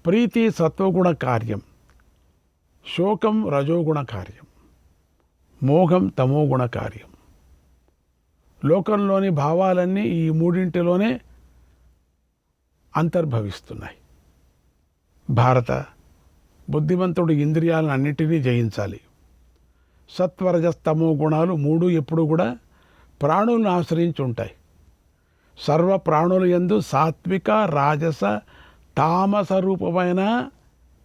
ప్రీతి సత్వగుణ కార్యం, శోకం రజోగుణ కార్యం, మోహం తమోగుణ కార్యం. లోకంలోని భావాలన్నీ ఈ మూడింటిలోనే అంతర్భవిస్తున్నాయి. భారత బుద్ధిమంతుడు ఇంద్రియాలను అన్నిటినీ జయించాలి. సత్వరజస్తమో గుణాలు మూడు ఎప్పుడు కూడా ప్రాణులను ఆశ్రయించి ఉంటాయి. సర్వ ప్రాణుల యందు సాత్విక రాజస తామస రూపమైన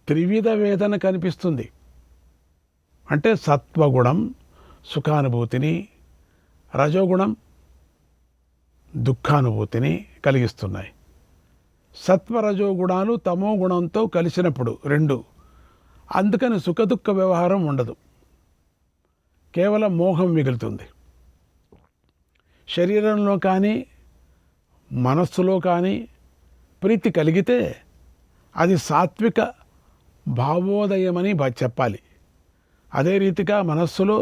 త్రివిధ వేదన కనిపిస్తుంది. అంటే సత్వగుణం సుఖానుభూతిని, రజోగుణం దుఃఖానుభూతిని కలిగిస్తున్నాయి. సత్వరజోగుణాలు తమో గుణంతో కలిసినప్పుడు రెండు, అందుకని సుఖదుఖ వ్యవహారం ఉండదు, కేవలం మోహం మిగులుతుంది. శరీరంలో కానీ మనస్సులో కానీ ప్రీతి కలిగితే అది సాత్విక భావోదయమని చెప్పాలి. అదే రీతిగా మనస్సులో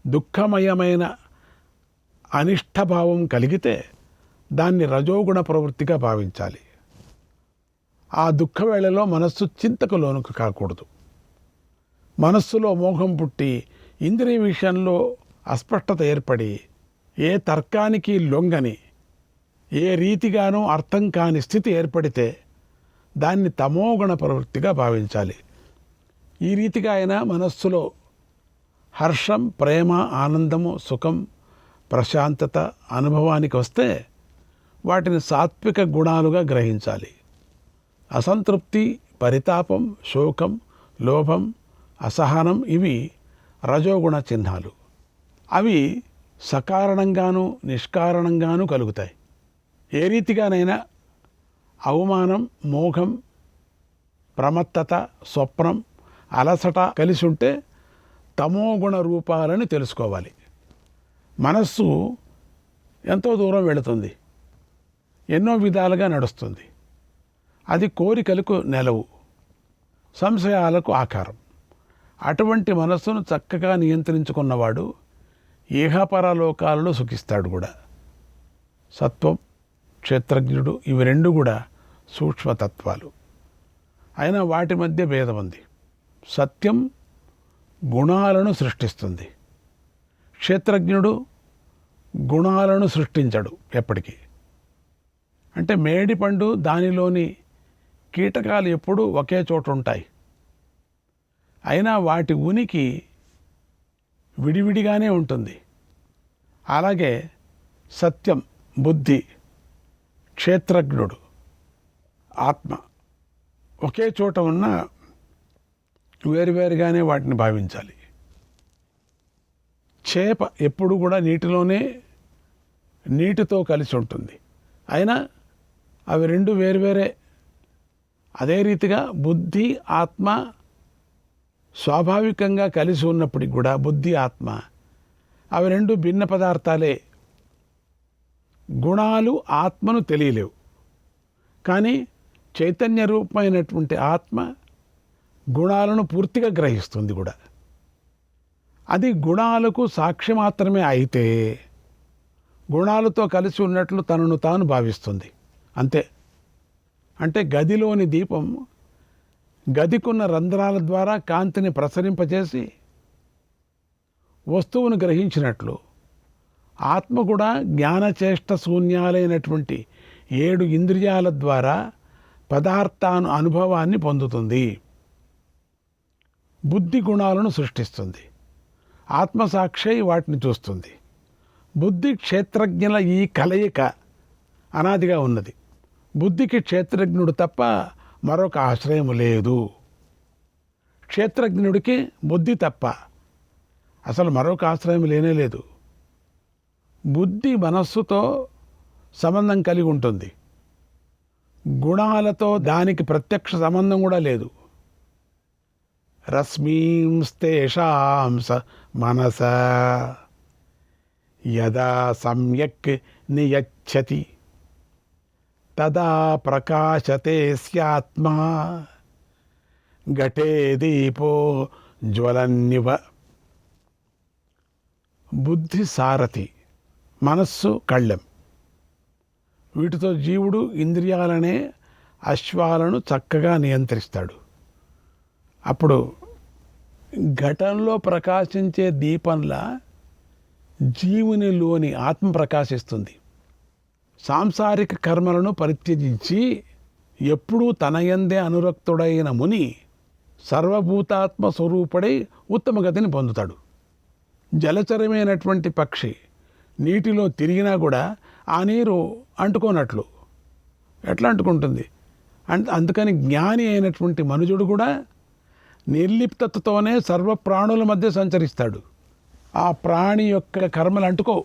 దుఃఖమయమైన అనిష్టభావం కలిగితే దాన్ని రజోగుణ ప్రవృత్తిగా భావించాలి. ఆ దుఃఖ వేళలో మనస్సు చింతకు లోనుకు కాకూడదు. మనస్సులో మోహం పుట్టి ఇంద్రియ విషయంలో అస్పష్టత ఏర్పడి ఏ తర్కానికి లొంగని, ఏ రీతిగానూ అర్థం కాని స్థితి ఏర్పడితే దాన్ని తమోగుణ ప్రవృత్తిగా భావించాలి. ఈ రీతిగా అయినా మనస్సులో హర్షం, ప్రేమ, ఆనందము, సుఖం, ప్రశాంతత అనుభవానికి వస్తే వాటిని సాత్విక గుణాలుగా గ్రహించాలి. అసంతృప్తి, పరితాపం, శోకం, లోభం, అసహనం ఇవి రజోగుణ చిహ్నాలు. అవి సకారణంగానూ నిష్కారణంగానూ కలుగుతాయి. ఏ రీతిగానైనా అవమానం, మోహం, ప్రమత్తత, స్వప్నం, అలసట కలిసి ఉంటే తమోగుణ రూపాలని తెలుసుకోవాలి. మనస్సు ఎంతో దూరం వెళుతుంది, ఎన్నో విధాలుగా నడుస్తుంది. అది కోరికలకు నెలవు, సంశయాలకు ఆకారం. అటువంటి మనస్సును చక్కగా నియంత్రించుకున్నవాడు ఇహపరలోకాలలో సుఖిస్తాడు కూడా. సత్వం, క్షేత్రజ్ఞుడు ఇవి రెండు కూడా సూక్ష్మతత్వాలు అయినా వాటి మధ్య భేదం ఉంది. సత్యం గుణాలను సృష్టిస్తుంది, క్షేత్రజ్ఞుడు గుణాలను సృష్టించడు ఎప్పటికీ. అంటే మేడిపండు దానిలోని కీటకాలు ఎప్పుడూ ఒకే చోట ఉంటాయి, అయినా వాటి ఉనికి విడివిడిగానే ఉంటుంది. అలాగే సత్యం, బుద్ధి, క్షేత్రజ్ఞుడు, ఆత్మ ఒకే చోట ఉన్న వేరువేరుగానే వాటిని భావించాలి. చేప ఎప్పుడు కూడా నీటితో కలిసి ఉంటుంది, అయినా అవి రెండు వేరువేరే. అదే రీతిగా బుద్ధి, ఆత్మ స్వాభావికంగా కలిసి ఉన్నప్పటికి కూడా బుద్ధి, ఆత్మ అవి రెండు భిన్న పదార్థాలే. గుణాలు ఆత్మను తెలియలేవు, కానీ చైతన్య రూపమైనటువంటి ఆత్మ గుణాలను పూర్తిగా గ్రహిస్తుంది కూడా. అది గుణాలకు సాక్షి మాత్రమే అయితే గుణాలతో కలిసి ఉన్నట్లు తనను తాను భావిస్తుంది అంతే. అంటే గదిలోని దీపం గదికున్న రంధ్రాల ద్వారా కాంతిని ప్రసరింపజేసి వస్తువును గ్రహించినట్లు ఆత్మ కూడా జ్ఞానచేష్ట శూన్యాలైనటువంటి 7 ఇంద్రియాల ద్వారా పదార్థాను అనుభవాన్ని పొందుతుంది. బుద్ధి గుణాలను సృష్టిస్తుంది, ఆత్మసాక్షి వాటిని చూస్తుంది. బుద్ధి క్షేత్రజ్ఞుల ఈ కలయిక అనాదిగా ఉన్నది. బుద్ధికి క్షేత్రజ్ఞుడు తప్ప మరొక ఆశ్రయం లేదు. క్షేత్రజ్ఞుడికి బుద్ధి తప్ప అసలు మరొక ఆశ్రయం లేనేలేదు. బుద్ధి మనస్సుతో సంబంధం కలిగి ఉంటుంది, గుణాలతో దానికి ప్రత్యక్ష సంబంధం కూడా లేదు. రశ్మీంస్తేషాం మనస యదా సమ్యక్ నియచ్చతి తదా ప్రకాశతే స్యాత్మా ఘటే దీపో జ్వలన్నివ. బుద్ధి సారథి, మనస్సు కళ్ళెం. వీటితో జీవుడు ఇంద్రియాలనే అశ్వాలను చక్కగా నియంత్రిస్తాడు. అప్పుడు ఘటంలో ప్రకాశించే దీపంలా జీవునిలోని ఆత్మ ప్రకాశిస్తుంది. సాంసారిక కర్మలను పరిత్యజించి ఎప్పుడూ తనయందే అనురక్తుడైన ముని సర్వభూతాత్మ స్వరూపుడై ఉత్తమ గతిని పొందుతాడు. జలచరమైనటువంటి పక్షి నీటిలో తిరిగినా కూడా ఆ నీరు అంటుకోనట్లు ఎట్లా అంటుకుంటుంది? అందుకని జ్ఞాని అయినటువంటి మనుజుడు కూడా నిర్లిప్తతతోనే సర్వ ప్రాణుల మధ్య సంచరిస్తాడు. ఆ ప్రాణి యొక్క కర్మలు అంటుకో.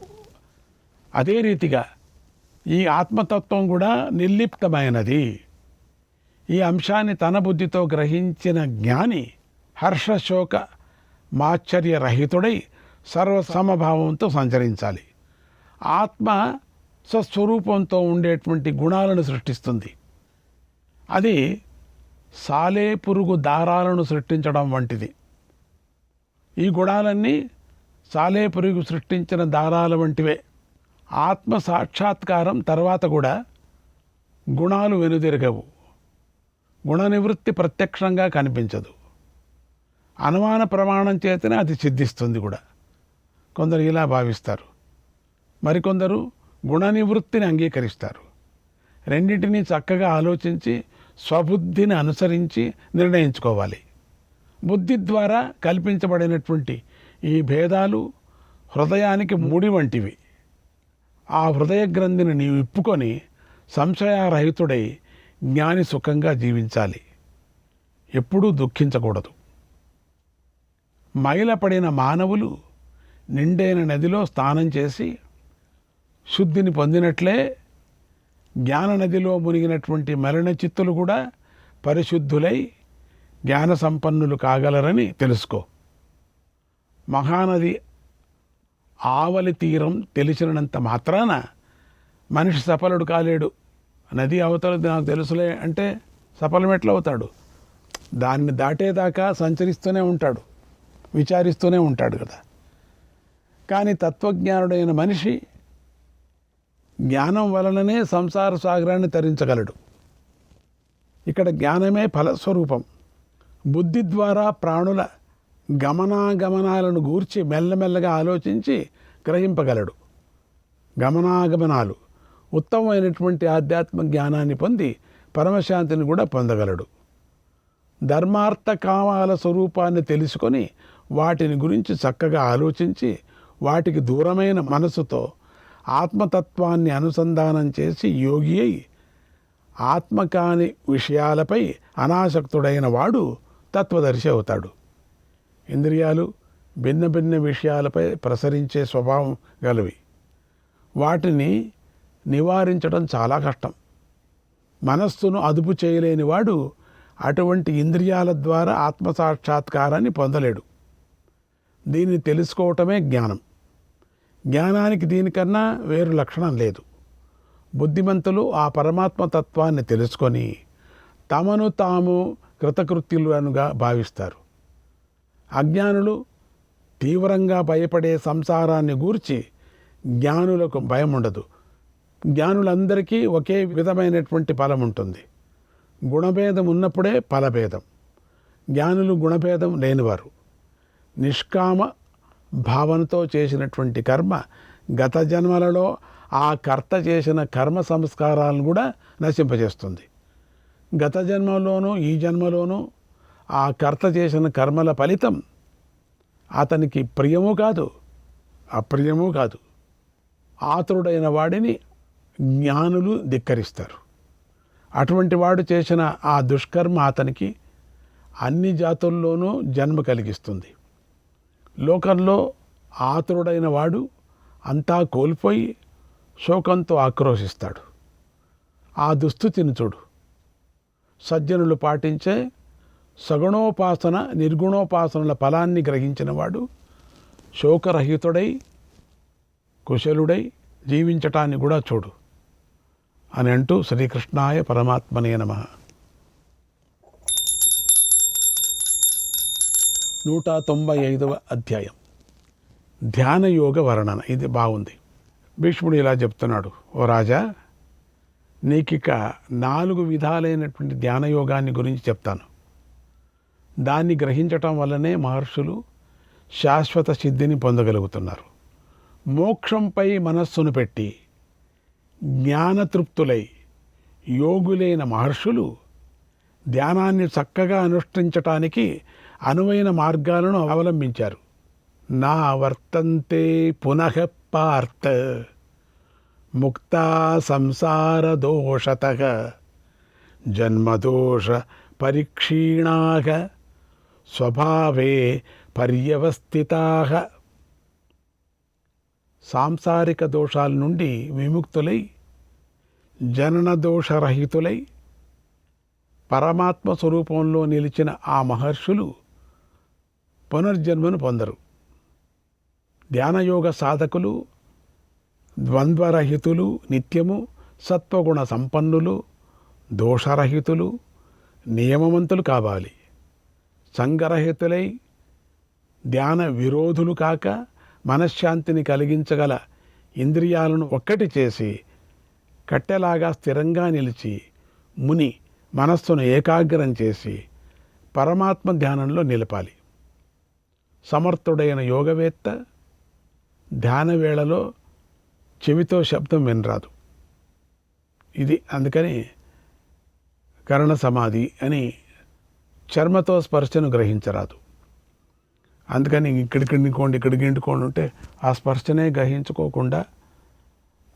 అదే రీతిగా ఈ ఆత్మతత్వం కూడా నిర్లిప్తమైనది. ఈ అంశాన్ని తన బుద్ధితో గ్రహించిన జ్ఞాని హర్షశోక మాశ్చర్యరహితుడై సర్వసమభావంతో సంచరించాలి. ఆత్మ స్వస్వరూపంతో ఉండేటువంటి గుణాలను సృష్టిస్తుంది. అది సాలెపురుగు దారాలను సృష్టించడం వంటిది. ఈ గుణాలన్నీ సాలెపురుగు సృష్టించిన దారాల వంటివే. ఆత్మ సాక్షాత్కారం తర్వాత కూడా గుణాలు వెనుదిరగవు. గుణ నివృత్తి ప్రత్యక్షంగా కనిపించదు. అనుమాన ప్రమాణం చేతనే అది సిద్ధిస్తుంది కూడా. కొందరు ఇలా భావిస్తారు, మరికొందరు గుణ నివృత్తిని అంగీకరిస్తారు. రెండింటినీ చక్కగా ఆలోచించి స్వబుద్ధిని అనుసరించి నిర్ణయించుకోవాలి. బుద్ధి ద్వారా కల్పించబడినటువంటి ఈ భేదాలు హృదయానికి ముడి వంటివి. ఆ హృదయ గ్రంథిని నీవు విప్పుకొని సంశయారహితుడై జ్ఞాని సుఖంగా జీవించాలి. ఎప్పుడూ దుఃఖించకూడదు. మైలపడిన మానవులు నిండైన నదిలో స్నానం చేసి శుద్ధిని పొందినట్లే జ్ఞాన నదిలో మునిగినటువంటి మలిన చిత్తులు కూడా పరిశుద్ధులై జ్ఞాన సంపన్నులు కాగలరని తెలుసుకో. మహానది ఆవలి తీరం తెలిసినంత మాత్రాన మనిషి సఫలుడు కాలేడు. నది అవతలది నాకు తెలుసులే అంటే సఫలం ఎట్లా అవుతాడు? దాన్ని దాటేదాకా సంచరిస్తూనే ఉంటాడు, విచారిస్తూనే ఉంటాడు కదా. కానీ తత్వజ్ఞానుడైన మనిషి జ్ఞానం వలననే సంసార సాగరాన్ని తరించగలడు. ఇక్కడ జ్ఞానమే ఫలస్వరూపం. బుద్ధి ద్వారా ప్రాణుల గమనాగమనాలను గూర్చి మెల్లమెల్లగా ఆలోచించి గ్రహింపగలడు. గమనాగమనాలు ఉత్తమమైనటువంటి ఆధ్యాత్మ జ్ఞానాన్ని పొంది పరమశాంతిని కూడా పొందగలడు. ధర్మార్థ కామాల స్వరూపాన్ని తెలుసుకొని వాటిని గురించి చక్కగా ఆలోచించి వాటికి దూరమైన మనసుతో ఆత్మతత్వాన్ని అనుసంధానం చేసి యోగి అయి ఆత్మకాని విషయాలపై అనాసక్తుడైన వాడు తత్వదర్శి అవుతాడు. ఇంద్రియాలు భిన్న భిన్న విషయాలపై ప్రసరించే స్వభావం గలవి. వాటిని నివారించడం చాలా కష్టం. మనస్సును అదుపు చేయలేని వాడు అటువంటి ఇంద్రియాల ద్వారా ఆత్మసాక్షాత్కారాన్ని పొందలేడు. దీన్ని తెలుసుకోవటమే జ్ఞానం. జ్ఞానానికి దీనికన్నా వేరు లక్షణం లేదు. బుద్ధిమంతులు ఆ పరమాత్మ తత్వాన్ని తెలుసుకొని తమను తాము కృతకృత్యులుగా భావిస్తారు. అజ్ఞానులు తీవ్రంగా భయపడే సంసారాన్ని గూర్చి జ్ఞానులకు భయం ఉండదు. జ్ఞానులందరికీ ఒకే విధమైనటువంటి ఫలం ఉంటుంది. గుణభేదం ఉన్నప్పుడే ఫలభేదం. జ్ఞానులు గుణభేదం లేనివారు. నిష్కామ భావనతో చేసినటువంటి కర్మ గత జన్మలలో ఆ కర్త చేసిన కర్మ సంస్కారాలను కూడా నశింపజేస్తుంది. గత జన్మలోనూ ఈ జన్మలోనూ ఆ కర్త చేసిన కర్మల ఫలితం అతనికి ప్రియము కాదు, అప్రియము కాదు. ఆతురుడైన వాడిని జ్ఞానులు ధిక్కరిస్తారు. అటువంటి వాడు చేసిన ఆ దుష్కర్మ అతనికి అన్ని జాతుల్లోనూ జన్మ కలిగిస్తుంది. లోకంలో ఆతురుడైన వాడు అంతా కోల్పోయి శోకంతో ఆక్రోశిస్తాడు. ఆ దుస్థితిని చూడు. సజ్జనులు పాటించే సగుణోపాసన నిర్గుణోపాసనల ఫలాన్ని గ్రహించిన వాడు శోకరహితుడై కుశలుడై జీవించటాన్ని కూడా చూడు అని అంటూ శ్రీకృష్ణాయ పరమాత్మనే నమః. 195వ అధ్యాయం ధ్యానయోగ వర్ణన. ఇది బాగుంది. భీష్ముడు ఇలా చెప్తున్నాడు, ఓ రాజా, నీకిక 4 విధాలైనటువంటి ధ్యానయోగాన్ని గురించి చెప్తాను. దాన్ని గ్రహించటం వల్లనే మహర్షులు శాశ్వత సిద్ధిని పొందగలుగుతున్నారు. మోక్షంపై మనస్సును పెట్టి జ్ఞానతృప్తులై యోగులైన మహర్షులు ధ్యానాన్ని చక్కగా అనుష్ఠించటానికి అనువైన మార్గాలను అవలంబించారు. నా వర్తంతే పునః పార్థ ముక్తా సంసార దోషతః జన్మదోష పరిక్షీణాః స్వభావే పర్యవస్థితాః. సాంసారిక దోషాల నుండి విముక్తులై జనన దోషరహితులై పరమాత్మ స్వరూపంలో నిలిచిన ఆ మహర్షులు పునర్జన్మను పొందరు. ధ్యానయోగ సాధకులు ద్వంద్వరహితులు, నిత్యము సత్వగుణ సంపన్నులు, దోషరహితులు, నియమవంతులు కావాలి. సంగరహితులై ధ్యాన విరోధులు కాక మనశ్శాంతిని కలిగించగల ఇంద్రియాలను ఒక్కటి చేసి కట్టెలాగా స్థిరంగా నిలిచి ముని మనస్సును ఏకాగ్రం చేసి పరమాత్మ ధ్యానంలో నిలపాలి. సమర్థుడైన యోగవేత్త ధ్యాన వేళలో చెవితో శబ్దం వినరాదు. ఇది అందుకని కరణ సమాధి అని చర్మతో స్పర్శను గ్రహించరాదు. అందుకని ఇక్కడికి ఇండుకోండి ఉంటే ఆ స్పర్శనే గ్రహించుకోకుండా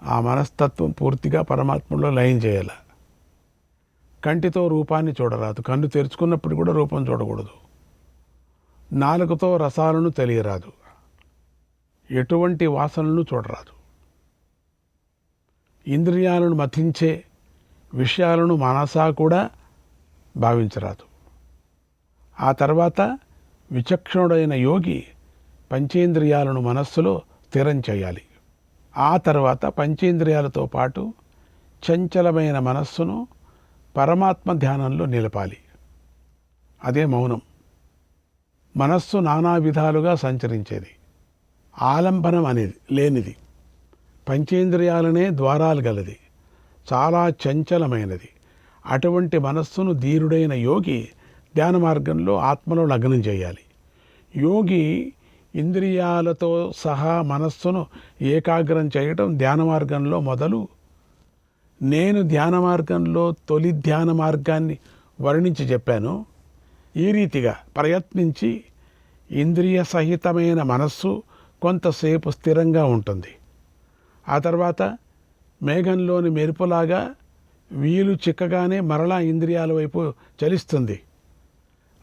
ఆ మనస్తత్వం పూర్తిగా పరమాత్మలో లయం చేయాలి. కంటితో రూపాన్ని చూడరాదు. కన్ను తెరుచుకున్నప్పుడు కూడా రూపం చూడకూడదు. నాలుకతో రసాలను తెలియరాదు. ఎటువంటి వాసనలను చూడరాదు. ఇంద్రియాలను మథించే విషయాలను మనసా కూడా భావించరాదు. ఆ తర్వాత విచక్షణుడైన యోగి పంచేంద్రియాలను మనస్సులో స్థిరం చేయాలి. ఆ తర్వాత పంచేంద్రియాలతో పాటు చంచలమైన మనస్సును పరమాత్మ ధ్యానంలో నిలపాలి. అదే మౌనం. మనస్సు నానా విధాలుగా సంచరించేది. ఆలంబనం అనేది లేనిది. పంచేంద్రియాలనే ద్వారాలు గలది. చాలా చంచలమైనది. అటువంటి మనస్సును ధీరుడైన యోగి ధ్యాన మార్గంలో ఆత్మలో లగ్నం చేయాలి. యోగి ఇంద్రియాలతో సహా మనస్సును ఏకాగ్రం చేయటం ధ్యాన మార్గంలో మొదలు. నేను ధ్యాన మార్గంలో తొలి ధ్యాన మార్గాన్ని వర్ణించి చెప్పాను. ఈ రీతిగా ప్రయత్నించి ఇంద్రియ సహితమైన మనస్సు కొంతసేపు స్థిరంగా ఉంటుంది. ఆ తర్వాత మేఘంలోని మెరుపులాగా వీలు చిక్కగానే మరలా ఇంద్రియాల వైపు చలిస్తుంది.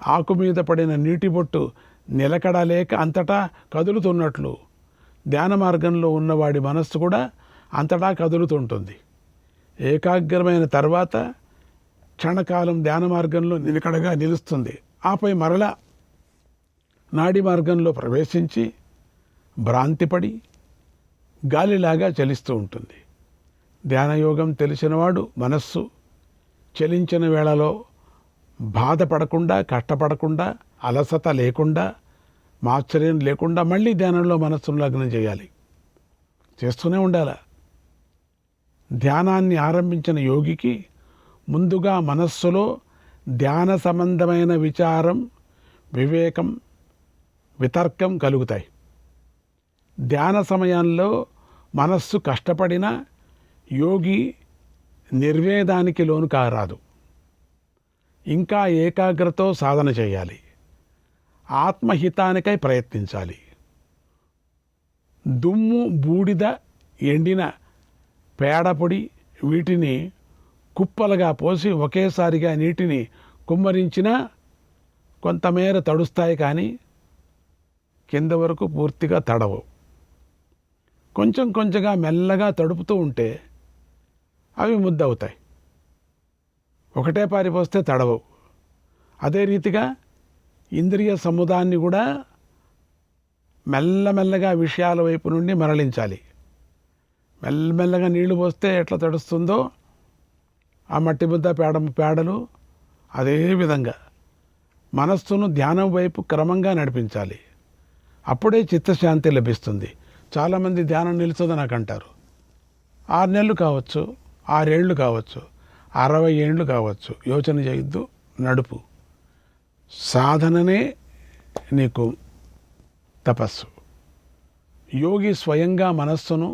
ఆకు మీద పడిన నీటి బొట్టు నిలకడలేక అంతటా కదులుతున్నట్లు ధ్యాన మార్గంలో ఉన్నవాడి మనస్సు కూడా అంతటా కదులుతుంటుంది. ఏకాగ్రమైన తర్వాత క్షణకాలం ధ్యాన మార్గంలో నిలకడగా నిలుస్తుంది. ఆపై మరలా నాడి మార్గంలో ప్రవేశించి భ్రాంతిపడి గాలిలాగా చలిస్తూ ఉంటుంది. ధ్యానయోగం తెలిసినవాడు మనస్సు చలించిన వేళలో బాధపడకుండా, కష్టపడకుండా, అలసత లేకుండా, మాశ్చర్యం లేకుండా మళ్ళీ ధ్యానంలో మనస్సును లగ్నం చేయాలి. చేస్తూనే ఉండాలి. ధ్యానాన్ని ఆరంభించిన యోగికి ముందుగా మనస్సులో ధ్యాన సంబంధమైన విచారం, వివేకం, వితర్కం కలుగుతాయి. ధ్యాన సమయంలో మనస్సు కష్టపడినా యోగి నిర్వేదానికి లోను కారాదు. ఇంకా ఏకాగ్రతతో సాధన చేయాలి. ఆత్మహితానికై ప్రయత్నించాలి. దుమ్ము, బూడిద, ఎండిన పేడపొడి వీటిని కుప్పలుగా పోసి ఒకేసారిగా నీటిని కుమ్మరించినా కొంతమేర తడుస్తాయి, కానీ కింద వరకు పూర్తిగా తడవు. కొంచెం కొంచెంగా మెల్లగా తడుపుతూ ఉంటే అవి ముద్దవుతాయి. ఒకటే పారిపోస్తే తడవవు. అదే రీతిగా ఇంద్రియ సముదాన్ని కూడా మెల్లమెల్లగా విషయాల వైపు నుండి మరలించాలి. మెల్లమెల్లగా నీళ్లు పోస్తే ఎట్లా తడుస్తుందో ఆ మట్టి ముద్ద పేడలు అదేవిధంగా మనస్సును ధ్యానం వైపు క్రమంగా నడిపించాలి. అప్పుడే చిత్తశాంతి లభిస్తుంది. చాలామంది ధ్యానం నిలుస్తుందని నాకు అంటారు. 6 నెలలు కావచ్చు, 6 ఏళ్ళు కావచ్చు, 60 ఏళ్ళు కావచ్చు, యోచన చేయొద్దు, నడుపు. సాధననే నీకు తపస్సు. యోగి స్వయంగా మనస్సును,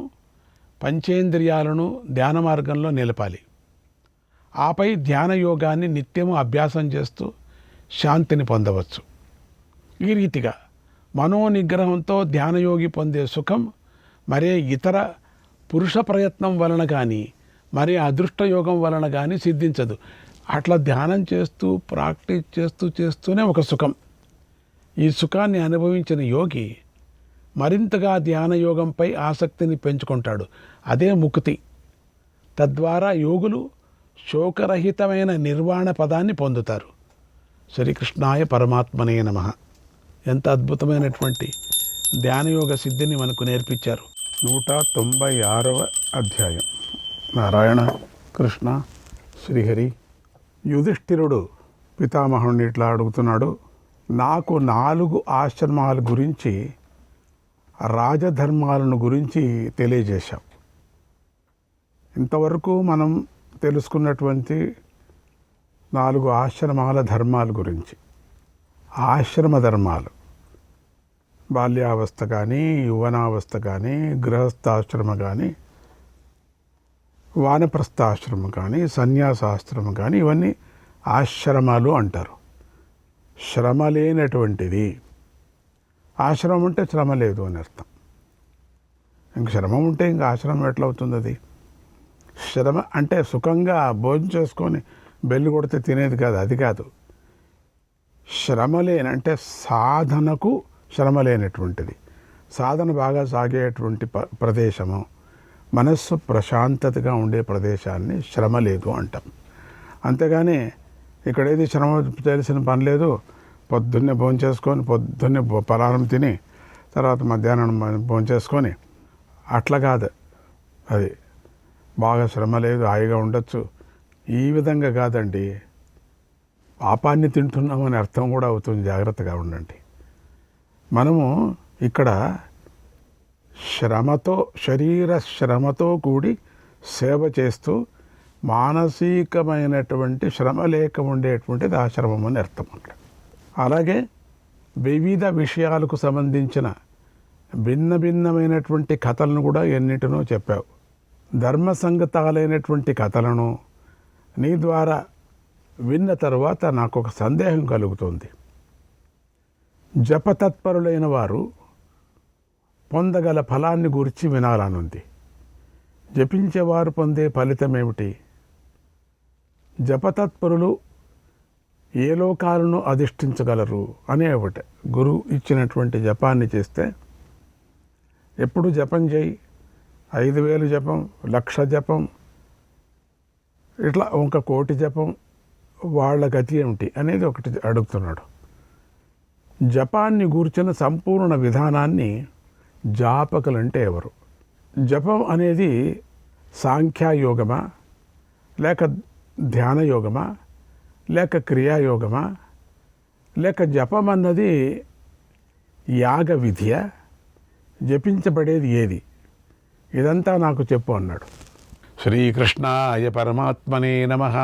పంచేంద్రియాలను ధ్యాన మార్గంలో నిలపాలి. ఆపై ధ్యాన యోగాన్ని నిత్యము అభ్యాసం చేస్తూ శాంతిని పొందవచ్చు. ఈ రీతిగా మనోనిగ్రహంతో ధ్యానయోగి పొందే సుఖం మరే ఇతర పురుష ప్రయత్నం వలన కానీ, మరే అదృష్టయోగం వలన కానీ సిద్ధించదు. అట్లా ధ్యానం చేస్తూ ప్రాక్టీస్ చేస్తూనే ఒక సుఖం. ఈ సుఖాన్ని అనుభవించిన యోగి మరింతగా ధ్యానయోగంపై ఆసక్తిని పెంచుకుంటాడు. అదే ముక్తి. తద్వారా యోగులు శోకరహితమైన నిర్వాణ పదాన్ని పొందుతారు. శ్రీకృష్ణాయ పరమాత్మనే నమః. ఎంత అద్భుతమైనటువంటి ధ్యానయోగ సిద్ధిని మనకు నేర్పించారు. 196వ అధ్యాయం. నారాయణ కృష్ణ శ్రీహరి. యుధిష్ఠిరుడు పితామహుడిని ఇట్లా అడుగుతున్నాడు, నాకు 4 ఆశ్రమాల గురించి, రాజధర్మాలను గురించి తెలియజేశాం. ఇంతవరకు మనం తెలుసుకున్నటువంటి 4 ఆశ్రమాల ధర్మాల గురించి. ఆశ్రమ ధర్మాలు బాల్యావస్థ కానీ, యౌవనావస్థ కానీ, గృహస్థాశ్రమ కానీ, వానప్రస్థాశ్రమం కానీ, సన్యాసాశ్రమం కానీ, ఇవన్నీ ఆశ్రమాలు అంటారు. శ్రమ లేనటువంటిది. ఆశ్రమం అంటే శ్రమ లేదు అని అర్థం. ఇంక శ్రమ ఉంటే ఇంక ఆశ్రమం ఎట్లా అవుతుంది? అది శ్రమ అంటే సుఖంగా భోజనం చేసుకొని బెల్లు కొడితే తినేది కాదు, అది కాదు. శ్రమ అంటే సాధనకు శ్రమ లేనటువంటిది, సాధన బాగా సాగేటువంటి ప్రదేశము, మనస్సు ప్రశాంతతగా ఉండే ప్రదేశాన్ని శ్రమ లేదు అంటాం. అంతేగాని ఇక్కడేది శ్రమ తెలిసిన పని లేదు. పొద్దున్నే భోంచేసుకొని, పొద్దున్నే పలారం తిని, తర్వాత మధ్యాహ్నం భోంచేసుకొని, అట్లా కాదు. అది బాగా శ్రమ లేదు, హాయిగా ఉండొచ్చు, ఈ విధంగా కాదండి. పాపాన్ని తింటున్నామని అర్థం కూడా అవుతుంది. జాగ్రత్తగా ఉండండి. మనము ఇక్కడ శ్రమతో, శరీర శ్రమతో కూడి సేవ చేస్తూ మానసికమైనటువంటి శ్రమ లేక ఉండేటువంటిది ఆశ్రమం అని అర్థం. అలాగే వివిధ విషయాలకు సంబంధించిన భిన్న భిన్నమైనటువంటి కథలను కూడా ఎన్నిటినో చెప్పావు. ధర్మసంగతాలైనటువంటి కథలను నీ ద్వారా విన్న తరువాత నాకు ఒక సందేహం కలుగుతుంది. జపతత్పరులైన వారు పొందగల ఫలాన్ని గురించి వినాలనుంది. జపించేవారు పొందే ఫలితం ఏమిటి? జపతత్పరులు ఏ లోకాలను అధిష్ఠించగలరు అనే ఒకటి. గురువు ఇచ్చినటువంటి జపాన్ని చేస్తే, ఎప్పుడు జపం చేయి, 5000 జపం, 1,00,000 జపం, ఇట్లా 1,00,00,000 జపం, వాళ్ళ గతి ఏమిటి అనేది ఒకటి అడుగుతున్నాడు. జపాన్ని గూర్చిన సంపూర్ణ విధానాన్ని జాపకులంటే ఎవరు? జపం అనేది సాంఖ్యయోగమా, లేక ధ్యానయోగమా, లేక క్రియాయోగమా, లేక జపం అన్నది యాగ విధియ? జపించబడేది ఏది? ఇదంతా నాకు చెప్పు అన్నాడు. శ్రీకృష్ణాయ పరమాత్మనే నమః.